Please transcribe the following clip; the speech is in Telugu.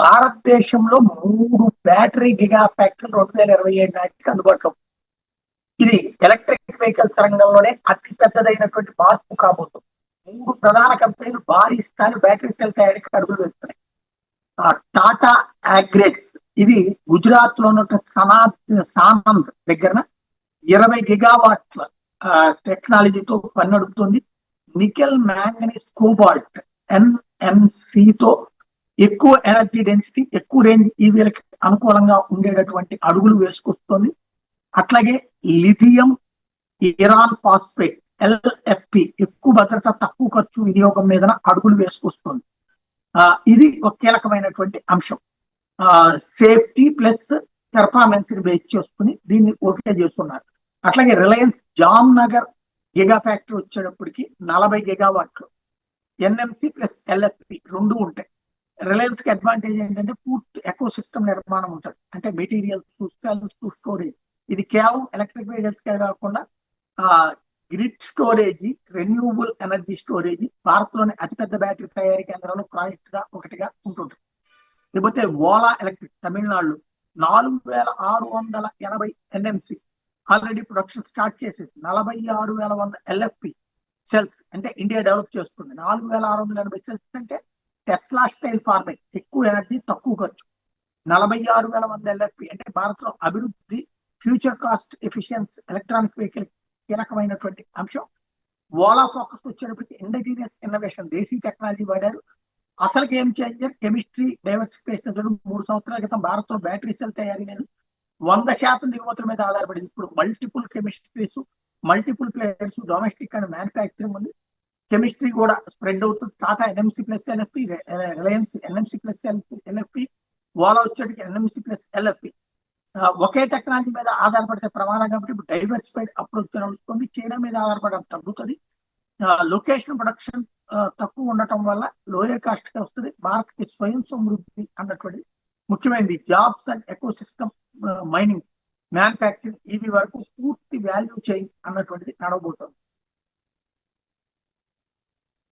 భారతదేశంలో 3 బ్యాటరీ గిగా ఫ్యాక్టరీలు 2027 నాటికి అందుబాటులో. ఇది ఎలక్ట్రిక్ వెహికల్స్ రంగంలోనే అతి పెద్దదైనటువంటి మార్పు కాబోతుంది. 3 ప్రధాన కంపెనీలు భారీ స్థాయి బ్యాటరీ సెల్ తయారీకి అడుగులు వేస్తున్నాయి. టాటా అగ్రిక్స్ ఇది గుజరాత్ లో ఉన్న సానంద్ దగ్గర 20 గిగావాట్ల టెక్నాలజీతో పన్నడుపుతుంది. నికెల్ మ్యాంగనీస్ కోబాల్ట్ ఎన్ఎంసితో ఎక్కువ ఎనర్జీ డెన్సిటీ, ఎక్కువ రేంజ్ ఈవీలకు అనుకూలంగా ఉండేటటువంటి అడుగులు వేసుకొస్తుంది. అట్లాగే లిథియం ఇరాన్ ఫాస్ఫేట్ ఎల్ఎఫ్పి ఎక్కువ భద్రత, తక్కువ ఖర్చు వినియోగం మీద అడుగులు వేసుకొస్తుంది. ఇది ఒక కీలకమైనటువంటి అంశం. సేఫ్టీ ప్లస్ పెర్ఫార్మెన్స్ ని బేస్ చేసుకుని దీన్ని ఓకే చేస్తున్నారు. అట్లాగే Reliance jam Nagar giga factory వచ్చేటప్పటికి 40 గిగావాట్లు ఎన్ఎంసి ప్లస్ ఎల్ఎఫ్పి రెండు ఉంటాయి. రిలయన్స్ కి అడ్వాంటేజ్ ఏంటంటే పూర్తి ఎకో సిస్టమ్ నిర్మాణం ఉంటుంది. అంటే మెటీరియల్స్, సెల్స్, స్టోరేజ్. ఇది కేవలం ఎలక్ట్రిక్ వెహికల్స్ కే కాకుండా grid storage, renewable energy storage Bharat లోని అతిపెద్ద బ్యాటరీ తయారీ కేంద్రంలో ప్రాజెక్ట్ గా ఒకటిగా ఉంటుంది. లేకపోతే ఓలా ఎలక్ట్రిక్ తమిళనాడులో 4680 ఎన్ఎంసి ఆల్రెడీ ప్రొడక్షన్ స్టార్ట్ చేసేసి 46100 ఎల్ఎఫ్పి సెల్స్ అంటే ఇండియా డెవలప్ చేస్తుంది. 4680 సెల్స్ అంటే టెస్లా స్టైల్ ఫార్మింగ్, ఎక్కువ ఎనర్జీ తక్కువ ఖర్చు. 46100 ఎల్ఎఫ్పి అంటే భారత్ లో అభివృద్ధి, future cost efficiency electronic vehicle కీలకమైనటువంటి అంశం. ఓలా ఫోకస్ వచ్చేటప్పటికి ఇండిజినియస్ ఇన్నోవేషన్, దేశీ టెక్నాలజీ వాడారు. అసలు గేమ్ చేంజర్ కెమిస్ట్రీ డైవర్సిఫికేషన్. 3 సంవత్సరాల క్రితం భారత్ లో బ్యాటరీ సెల్ తయారీ నేను 100% దిగుమతుల మీద ఆధారపడింది. ఇప్పుడు multiple chemistries, multiple players, domestic and manufacturing ఉంది. కెమిస్ట్రీ కూడా స్ప్రెడ్ అవుతుంది. Tata NMC plus LFP, Reliance NMC plus LFP, Ola వచ్చేటికి ఎన్ఎంసి ప్లస్ ఎల్ఎఫ్పి. ఒకే టెక్నాలజీ మీద ఆధారపడితే ప్రమాదం కాబట్టి ఇప్పుడు డైవర్సిఫైడ్ అప్రోచ్ నడుస్తుంది. చైనా మీద ఆధారపడడం తగ్గుతుంది. లొకేషన్ ప్రొడక్షన్ తక్కువ ఉండటం వల్ల లోయర్ కాస్ట్ కి వస్తుంది. భారత్ కి స్వయం సమృద్ధి అన్నటువంటి ముఖ్యమైనది. Jobs and eco system, mining, manufacturing, ఇవి వరకు పూర్తి వాల్యూ చైన్ అన్నటువంటిది నడవబోతుంది.